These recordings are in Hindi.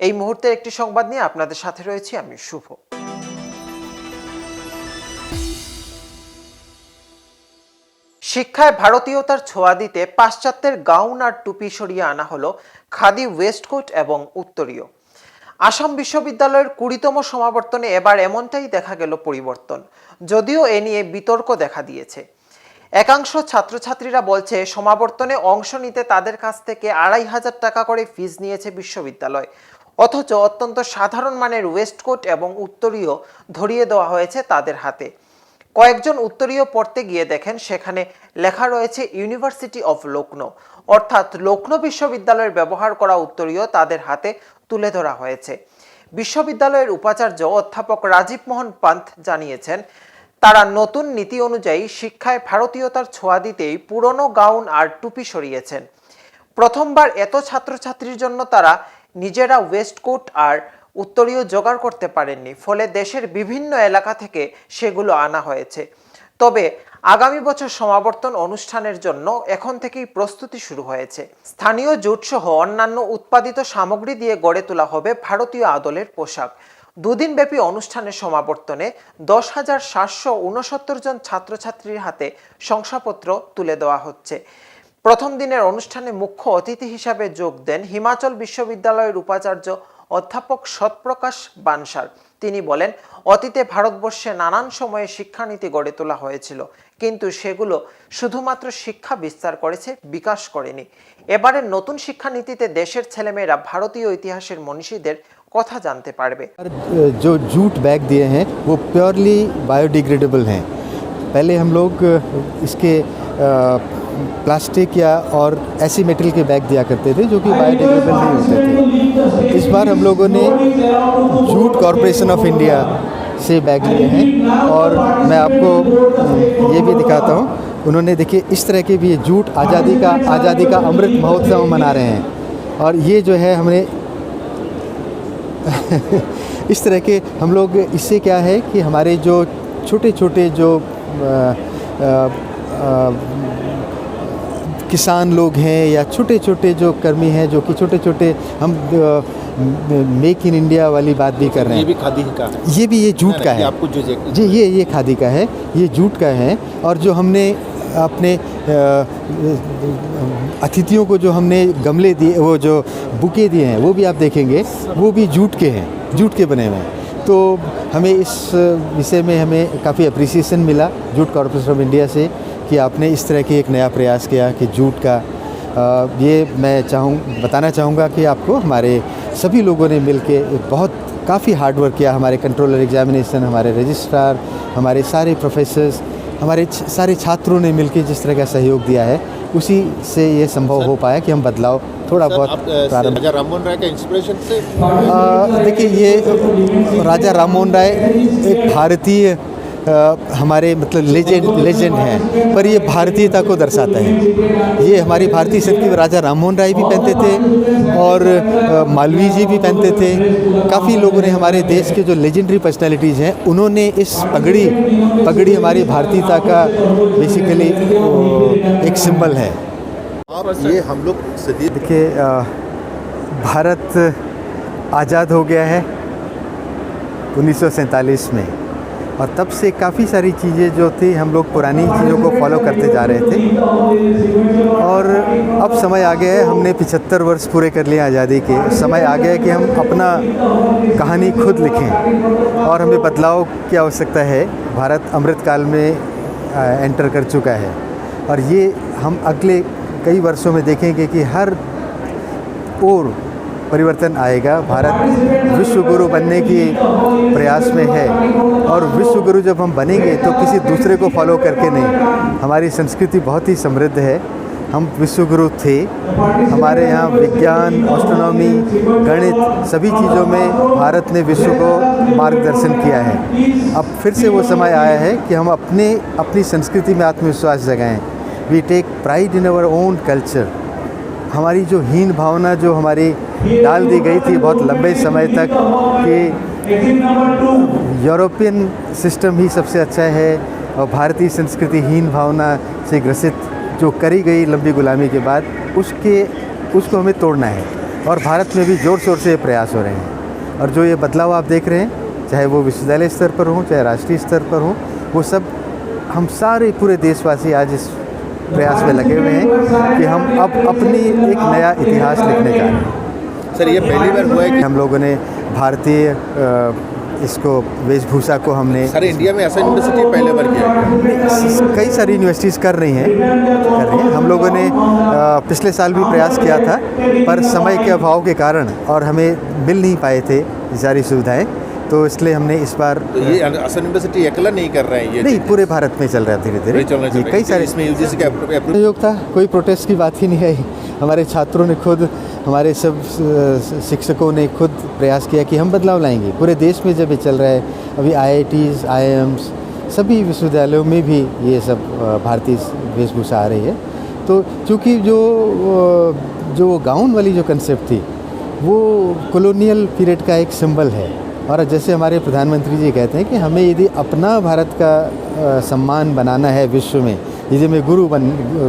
এই মুহূর্তের একটি সংবাদ নিয়ে আপনাদের সাথে রয়েছি আমি শুভ। শিক্ষায় ভারতীয়তার ছোঁয়া দিতে পাশ্চাত্যের গাউন আর টুপি সরিয়ে আনা হলো খাদি ওয়েস্টকোট এবং উত্তরীয়। আসাম বিশ্ববিদ্যালয়ের 20তম সমাবর্তনে এবার এমনটাই দেখা গেল পরিবর্তন, যদিও এ নিয়ে বিতর্ক দেখা দিয়েছে। একাংশ ছাত্রছাত্রীরা বলছে সমাবর্তনে অংশ নিতে তাদের কাছ থেকে 2500 টাকা করে ফিস নিয়েছে বিশ্ববিদ্যালয়, অথচ অত্যন্ত সাধারণ মানের ওয়েস্টকোট এবং উত্তরীয় ধরিয়ে দেওয়া হয়েছে তাদের হাতে। কয়েকজন উত্তরীয় পড়তে গিয়ে দেখেন সেখানে লেখা রয়েছে ইউনিভার্সিটি অফ লখনৌ, অর্থাৎ লখনৌ বিশ্ববিদ্যালয়ের ব্যবহার করা উত্তরীয় তাদের হাতে তুলে ধরা হয়েছে। বিশ্ববিদ্যালয়ের উপাচার্য অধ্যাপক রাজীব মোহন পান্থ জানিয়েছেন, তারা নতুন নীতি অনুযায়ী শিক্ষায় ভারতীয়তার ছোঁয়া দিতেই পুরনো গাউন আর টুপি সরিয়েছেন। প্রথমবার এত ছাত্রছাত্রীর জন্য তারা নিজেরা ওয়েস্টকোট আর উত্তরীয় জোগাড় করতে পারেননি, ফলে দেশের বিভিন্ন এলাকা থেকে সেগুলো আনা হয়েছে। তবে আগামী বছর সমাবর্তন অনুষ্ঠানের জন্য এখন থেকেই প্রস্তুতি শুরু হয়েছে। স্থানীয় জুট সহ অন্যান্য উৎপাদিত সামগ্রী দিয়ে গড়ে তোলা হবে ভারতীয় আদলের পোশাক। দুদিনব্যাপী অনুষ্ঠানের সমাবর্তনে 10,769 জন ছাত্রছাত্রীর হাতে শংসাপত্র তুলে দেওয়া হচ্ছে। প্রথম দিনের অনুষ্ঠানে মুখ্য অতিথি হিসাবে যোগ দেন হিমাচল বিশ্ববিদ্যালয়ের উপাচার্য অধ্যাপক সৎপ্রকাশ বানসার। তিনি বলেন, অতীতে ভারতবর্ষে নানান সময়ে শিক্ষানীতি গড়ে তোলা হয়েছিল, কিন্তু সেগুলো শুধুমাত্র শিক্ষা বিস্তার করেছে, বিকাশ করেনি। এবারের নতুন শিক্ষানীতিতে দেশের ছেলেমেয়েরা ভারতীয় ইতিহাসের মনীষীদের কথা জানতে পারবে। जो जूट बैग दिए हैं वो प्योरली बायोडिग्रेडेबल हैं। पहले हम लोग इसके प्लास्टिक या और ऐसी मेटल के बैग दिया करते थे जो कि बायोडिग्रेडेबल नहीं होते थे। इस बार हम लोगों ने जूट कॉरपोरेशन ऑफ इंडिया से बैग लिए हैं और मैं आपको ये भी दिखाता हूँ। उन्होंने देखिए इस तरह के भी जूट आज़ादी का अमृत महोत्सव मना रहे हैं और ये जो है हमने इस तरह के हम लोग इससे क्या है कि हमारे जो छोटे छोटे जो किसान लोग हैं या छोटे छोटे जो कर्मी हैं जो कि छोटे छोटे हम मेक इन इंडिया वाली बात भी कर रहे हैं। ये भी खादी का है, ये जूट का है आपको जो जी, ये खादी का है, ये जूट का है। और जो हमने अपने अतिथियों को जो हमने गमले दिए, वो जो बुके दिए हैं वो भी आप देखेंगे वो भी जूट के हैं, जूट के बने हुए हैं। तो हमें इस विषय में हमें काफ़ी अप्रिसिएशन मिला जूट कॉरपोरेशन ऑफ इंडिया से कि आपने इस तरह की एक नया प्रयास किया कि जूट का ये मैं बताना चाहूँगा कि आपको हमारे सभी लोगों ने मिलके बहुत काफ़ी हार्ड वर्क किया। हमारे कंट्रोलर एग्जामिनेशन, हमारे रजिस्ट्रार, हमारे सारे प्रोफेसर्स, हमारे सारे छात्रों ने मिलकर जिस तरह का सहयोग दिया है उसी से ये संभव हो पाया कि हम बदलाव थोड़ा बहुत प्रारंभ। राजा राममोहन राय का इंस्पिरेशन से देखिए ये राजा राममोहन राय एक भारतीय हमारे मतलब लेजेंड हैं, पर ये भारतीयता को दर्शाता है। ये हमारी भारतीय संस्कृति राजा राममोहन राय भी पहनते थे और मालवीय जी भी पहनते थे। काफ़ी लोगों ने हमारे देश के जो लेजेंडरी पर्सनालिटीज़ हैं उन्होंने इस पगड़ी हमारी भारतीयता का बेसिकली एक सिंबल है। और ये हम लोग देखिए भारत आज़ाद हो गया है 1947 में और तब से काफ़ी सारी चीज़ें जो थी हम लोग पुरानी चीज़ों को फॉलो करते जा रहे थे और अब समय आ गया है, हमने 75 वर्ष पूरे कर लिए आज़ादी के। समय आ गया है कि हम अपना कहानी खुद लिखें और हमें बदलाव की आवश्यकता है। भारत अमृतकाल में एंटर कर चुका है और ये हम अगले कई वर्षों में देखेंगे कि हर ओर परिवर्तन आएगा। भारत विश्व गुरु बनने की प्रयास में है और विश्व गुरु जब हम बनेंगे तो किसी दूसरे को फॉलो करके नहीं। हमारी संस्कृति बहुत ही समृद्ध है, हम विश्व गुरु थे। हमारे यहाँ विज्ञान, एस्ट्रोनॉमी, गणित सभी चीज़ों में भारत ने विश्व को मार्गदर्शन किया है। अब फिर से वो समय आया है कि हम अपनी संस्कृति में आत्मविश्वास जगाएं। We take pride in our own culture. हमारी जो हीन भावना जो हमारी डाल दी गई थी बहुत लंबे समय तक कि यूरोपियन सिस्टम ही सबसे अच्छा है और भारतीय संस्कृति हीन भावना से ग्रसित जो करी गई लंबी गुलामी के बाद उसको हमें तोड़ना है। और भारत में भी ज़ोर शोर से ये प्रयास हो रहे हैं। और जो ये बदलाव आप देख रहे हैं, चाहे वो विश्वविद्यालय स्तर पर हो, चाहे राष्ट्रीय स्तर पर हो, वो सब हम सारे पूरे देशवासी आज इस प्रयास में लगे हुए हैं कि हम अब अपनी एक नया इतिहास लिखने जा रहे हैं। सर ये पहली बार हुआ है कि हम लोगों ने भारतीय इसको वेशभूषा को हमने सारे इंडिया में ऐसा यूनिवर्सिटी पहले बार किया है। कई सारी यूनिवर्सिटीज़ कर रही हैं। हम लोगों ने पिछले साल भी प्रयास किया था, पर समय के अभाव के कारण और हमें मिल नहीं पाए थे ये सारी सुविधाएं, तो इसलिए हमने इस बार तो ये असम यूनिवर्सिटी अकेला नहीं कर रहे हैं, ये नहीं पूरे भारत में चल रहा है धीरे धीरे। कई सारे इसमें यूजीसी का अप्रूव सहयोग था, कोई प्रोटेस्ट की बात ही नहीं आई। हमारे छात्रों ने खुद, हमारे सब शिक्षकों ने खुद प्रयास किया कि हम बदलाव लाएंगे। पूरे देश में जब ये चल रहा है, अभी IITs, IIMs सभी विश्वविद्यालयों में भी ये सब भारतीय वेशभूषा आ रही है। तो चूँकि जो गाउन वाली जो कंसेप्ट थी वो कॉलोनियल पीरियड का एक सिंबल है, और जैसे हमारे प्रधानमंत्री जी कहते हैं कि हमें यदि अपना भारत का सम्मान बनाना है विश्व में, यदि हमें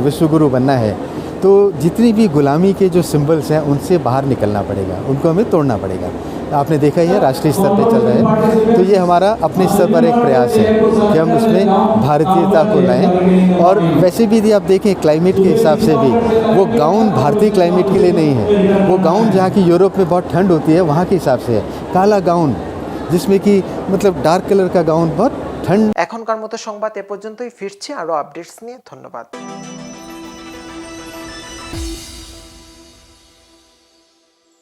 विश्व गुरु बनना है, तो जितनी भी गुलामी के जो सिंबल्स हैं उनसे बाहर निकलना पड़ेगा, उनको हमें तोड़ना पड़ेगा। आपने देखा ही है राष्ट्रीय स्तर पे चल रहा है, तो ये हमारा अपने स्तर पर एक प्रयास है कि हम उसमें भारतीयता को लाएं। और वैसे भी यदि आप देखें क्लाइमेट के हिसाब से भी, वो गाउन भारतीय क्लाइमेट के लिए नहीं है, वो गाउन जहाँ की यूरोप में बहुत ठंड होती है वहाँ के हिसाब से है। काला गाउन जिसमें कि मतलब डार्क कलर का गाउन, बहुत ठंड। এখনকার মতো সংবাদ এ পর্যন্তই, ফিরছি আরো আপডেটস নিয়ে। ধন্যবাদ।